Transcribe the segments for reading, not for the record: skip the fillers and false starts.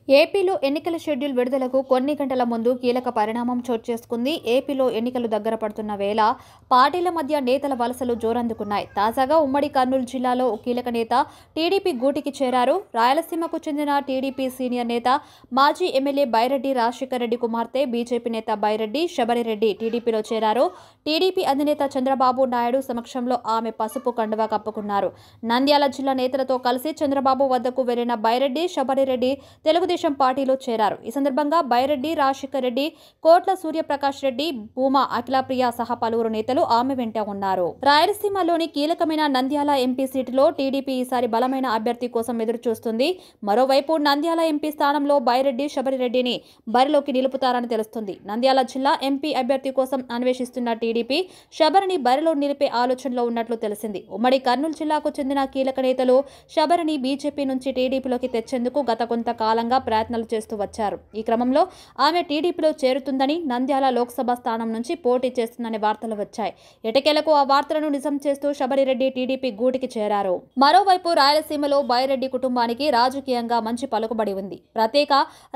ఏపీలో ఎన్నికల షెడ్యూల్ విడుదలకు కొన్ని గంటల ముందు కీలక పరిణామం చోటు చేసుకుంది. ఏపీలో ఎన్నికలు దగ్గర పడుతున్న వేళ పార్టీల మధ్య నేతల వలసలు జోరందుకున్నాయి. తాజాగా ఉమ్మడి కర్నూలు జిల్లాలో ఓ కీలక నేత టీడీపీ గూటికి చేరారు. రాయలసీమకు చెందిన టీడీపీ సీనియర్ నేత, మాజీ ఎమ్మెల్యే బైరెడ్డి రాజశేఖర్ రెడ్డి కుమార్తె, బీజేపీ నేత బైరెడ్డి శబరిరెడ్డి టీడీపీలో చేరారు. టీడీపీ అధినేత చంద్రబాబు నాయుడు సమక్షంలో ఆమె పసుపు కండువా కప్పుకున్నారు. నంద్యాల జిల్లా నేతలతో కలిసి చంద్రబాబు వద్దకు వెళ్లిన బైరెడ్డి శబరిరెడ్డి తెలుగుదేశం పార్టీలో చేరారు. ఈ సందర్భంగా బైరెడ్డి రాజశేఖర్ రెడ్డి, కోట్ల సూర్యప్రకాష్ రెడ్డి, భూమా అఖిలప్రియ సహా పలువురు నేతలు ఆమె వెంట ఉన్నారు. రాయలసీమలోని కీలకమైన నంద్యాల ఎంపీ సీటులో టీడీపీ ఈసారి బలమైన అభ్యర్థి కోసం ఎదురుచూస్తుంది. మరోవైపు నంద్యాల ఎంపీ స్థానంలో బైరెడ్డి శబరిరెడ్డిని బరిలోకి నిలుపుతారని తెలుస్తుంది. నంద్యాల జిల్లా ఎంపీ అభ్యర్థి కోసం అన్వేషిస్తున్న టీడీపీ శబరిని బరిలో నిలిపే ఆలోచనలో ఉన్నట్లు తెలిసింది. ఉమ్మడి కర్నూలు జిల్లాకు చెందిన కీలక నేతలు శబరిని బీజేపీ నుంచి టీడీపీలోకి తెచ్చేందుకు గత కొంతకాలంగా ప్రయత్నాలు చేస్తూ వచ్చారు. ఈ క్రమంలో ఆమె టీడీపీలో చేరుతుందని, నంద్యాల లోక్సభ స్థానం నుంచి పోటీ చేస్తుందనే వార్తలు వచ్చాయి. ఎటకేలకు ఆ వార్తలను నిజం చేస్తూ శబరిరెడ్డి టీడీపీ గూటికి చేరారు. మరోవైపు రాయలసీమలో బైరెడ్డి కుటుంబానికి రాజకీయంగా మంచి పలుకుబడి ఉంది. ప్రత్యేక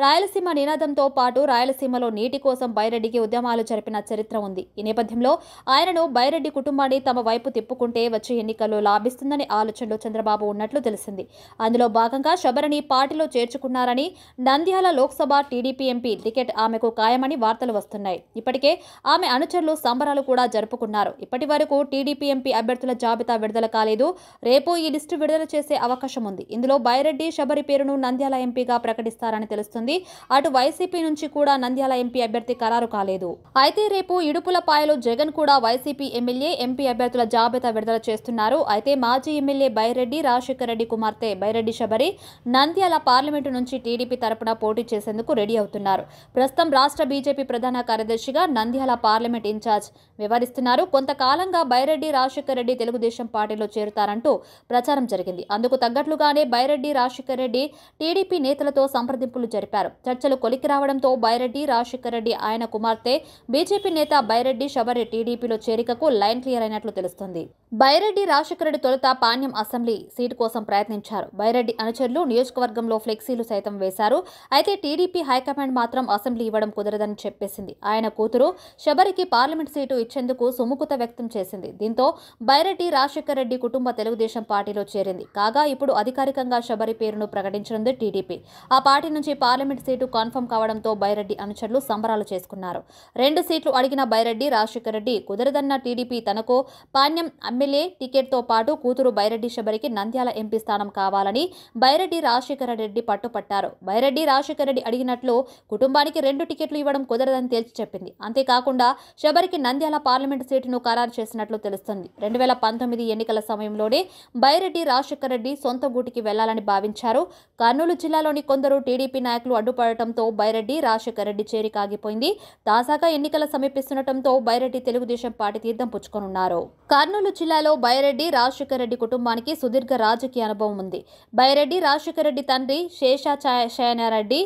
రాయలసీమ నినాదంతో పాటు రాయలసీమలో నీటి కోసం బైరెడ్డికి ఉద్యమాలు జరిపిన చరిత్ర ఉంది. ఈ నేపథ్యంలో ఆయనను బైరెడ్డి కుటుంబాన్ని తమ వైపు తిప్పుకుంటే వచ్చే ఎన్నికల్లో లాభిస్తుందనే ఆలోచనలో చంద్రబాబు ఉన్నట్లు తెలిసింది. అందులో భాగంగా శబరిని పార్టీలో చేర్చుకున్నారని, Nandyal Lok Sabha TDP MP ticket ఆమెకు ఖాయమని వార్తలు వస్తున్నాయి. ఇప్పటికే ఆమె అనుచరులు సంబరాలు కూడా జరుపుకున్నారు. ఇప్పటి వరకు టీడీపీ ఎంపీ అభ్యర్థుల జాబితా విడుదల కాలేదు. రేపు ఈ లిస్టు విడుదల చేసే అవకాశం ఉంది. ఇందులో బైరెడ్డి శబరి పేరును నంద్యాల ఎంపీగా ప్రకటిస్తారని తెలుస్తుంది. అటు వైసీపీ నుంచి కూడా నంద్యాల ఎంపీ అభ్యర్థి ఖరారు కాలేదు. అయితే రేపు ఇడుపులపాయలో జగన్ కూడా వైసీపీ ఎమ్మెల్యే, ఎంపీ అభ్యర్థుల జాబితా విడుదల చేస్తున్నారు. అయితే మాజీ ఎమ్మెల్యే బైరెడ్డి రాజశేఖర్ రెడ్డి కుమార్తె బైరెడ్డి శబరి నంద్యాల పార్లమెంటు నుంచి టీడీపీ తరపున పోటీ చేసేందుకు రెడీ అవుతున్నారు. ప్రస్తుతం రాష్ట్ర బీజేపీ ప్రధాన కార్యదర్శిగా నంద్యాల పార్లమెంట్ ఇన్ఛార్జ్ వ్యవహరిస్తున్నారు. కొంతకాలంగా బైరెడ్డి రాజశేఖర్ రెడ్డి తెలుగుదేశం పార్టీలో చేరుతారంటూ ప్రచారం జరిగింది. అందుకు తగ్గట్లుగానే బైరెడ్డి రాజశేఖర్ రెడ్డి టీడీపీ నేతలతో సంప్రదింపులు జరిపారు. చర్చలు కొలికి రావడంతో బైరెడ్డి రాజశేఖర్ రెడ్డి, ఆయన కుమార్తె, బీజేపీ నేత బైరెడ్డి శబరి టీడీపీలో చేరికకు లైన్ క్లియర్ అయినట్లు తెలుస్తుంది. బైరెడ్డి రాజశేఖర్ రెడ్డి తొలుత పాణ్యం అసెంబ్లీ సీటు కోసం ప్రయత్నించారు. బైరెడ్డి అనుచరులు నియోజకవర్గంలో ఫ్లెక్సీలు సైతం వేశారు. అయితే టీడీపీ హైకమాండ్ మాత్రం అసెంబ్లీ ఇవ్వడం కుదరదని చెప్పేసింది. ఆయన కూతురు శబరికి పార్లమెంట్ సీటు ఇచ్చేందుకు సుముఖత వ్యక్తం చేసింది. దీంతో బైరెడ్డి రాజశేఖర్ రెడ్డి కుటుంబ తెలుగుదేశం పార్టీలో చేరింది. కాగా ఇప్పుడు అధికారికంగా శబరి పేరును ప్రకటించనుంది టీడీపీ. ఆ పార్టీ నుంచి పార్లమెంట్ సీటు కన్ఫర్మ్ కావడంతో బైరెడ్డి అనుచరులు సంబరాలు చేసుకున్నారు. 2 సీట్లు అడిగిన బైరెడ్డి రాజశేఖర్ రెడ్డి కుదరదన్న టీడీపీ తనకు పాణ్యం ఎమ్మెల్యే టికెట్తో పాటు కూతురు బైరెడ్డి శబరికి నంద్యాల ఎంపీ స్థానం కావాలని బైరెడ్డి రాజశేఖర రెడ్డి పట్టుపట్టారు. బైరెడ్డి రాజశేఖర్ రెడ్డి అడిగినట్లు కుటుంబానికి 2 టికెట్లు ఇవ్వడం కుదరదని తేల్చి చెప్పింది. అంతేకాకుండా శబరికి నంద్యాల పార్లమెంటు సీటును ఖరారు చేసినట్లు తెలుస్తుంది. 2019 ఎన్నికల సమయంలోనే బైరెడ్డి రాజశేఖర్ రెడ్డి సొంత గూటికి వెళ్లాలని భావించారు. కర్నూలు జిల్లాలోని కొందరు టీడీపీ నాయకులు అడ్డుపడటంతో బైరెడ్డి రాజశేఖర్ రెడ్డి చేరిక ఆగిపోయింది. తాజాగా ఎన్నికలు సమీపిస్తుండటంతో బైరెడ్డి తెలుగుదేశం పార్టీ తీర్థం పుచ్చుకోనున్నారు. కర్నూలు జిల్లాలో బైరెడ్డి రాజశేఖర్ రెడ్డి కుటుంబానికి సుదీర్ఘ రాజకీయ అనుభవం ఉంది. బైరెడ్డి రాజశేఖర్ రెడ్డి తండ్రి శేషాచయనారెడ్డి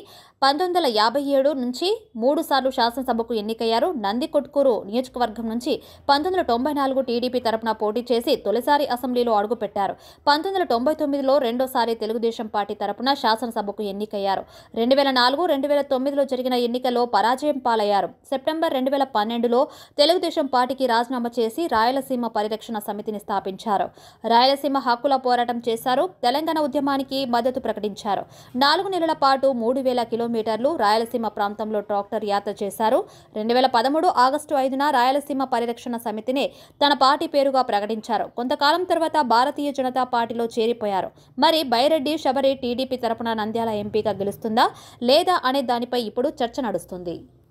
1957 నుంచి 3 సార్లు శాసనసభకు ఎన్నికయ్యారు. నందికొట్కూరు నియోజకవర్గం నుంచి 1994 టీడీపీ తరపున పోటీ చేసి తొలిసారి అసెంబ్లీలో అడుగుపెట్టారు. 1999లో రెండోసారి తెలుగుదేశం పార్టీ తరపున శాసనసభకు ఎన్నికయ్యారు. 2004, 2009లో జరిగిన ఎన్నికల్లో పరాజయం పాలయ్యారు. సెప్టెంబర్ 2012లో తెలుగుదేశం పార్టీకి రాజీనామా చేసి రాయలసీమ పరిరక్షణ సమితిని స్థాపించారు. రాయలసీమ హక్కుల పోరాటం చేశారు. తెలంగాణ ఉద్యమానికి మద్దతు ప్రకటించారు. 4 నెలల పాటు 3000 కిలోమీటర్లు రాయలసీమ ప్రాంతంలో ట్రాక్టర్ యాత్ర చేశారు. 2013 ఆగస్టు 5న రాయలసీమ పరిరక్షణ సమితిని తన పార్టీ పేరుగా ప్రకటించారు. కొంతకాలం తర్వాత భారతీయ జనతా పార్టీలో చేరిపోయారు. మరి బైరెడ్డి శబరి టీడీపీ తరపున నంద్యాల ఎంపీగా గెలుస్తుందా లేదా అనే దానిపై ఇప్పుడు చర్చ నడుస్తుంది.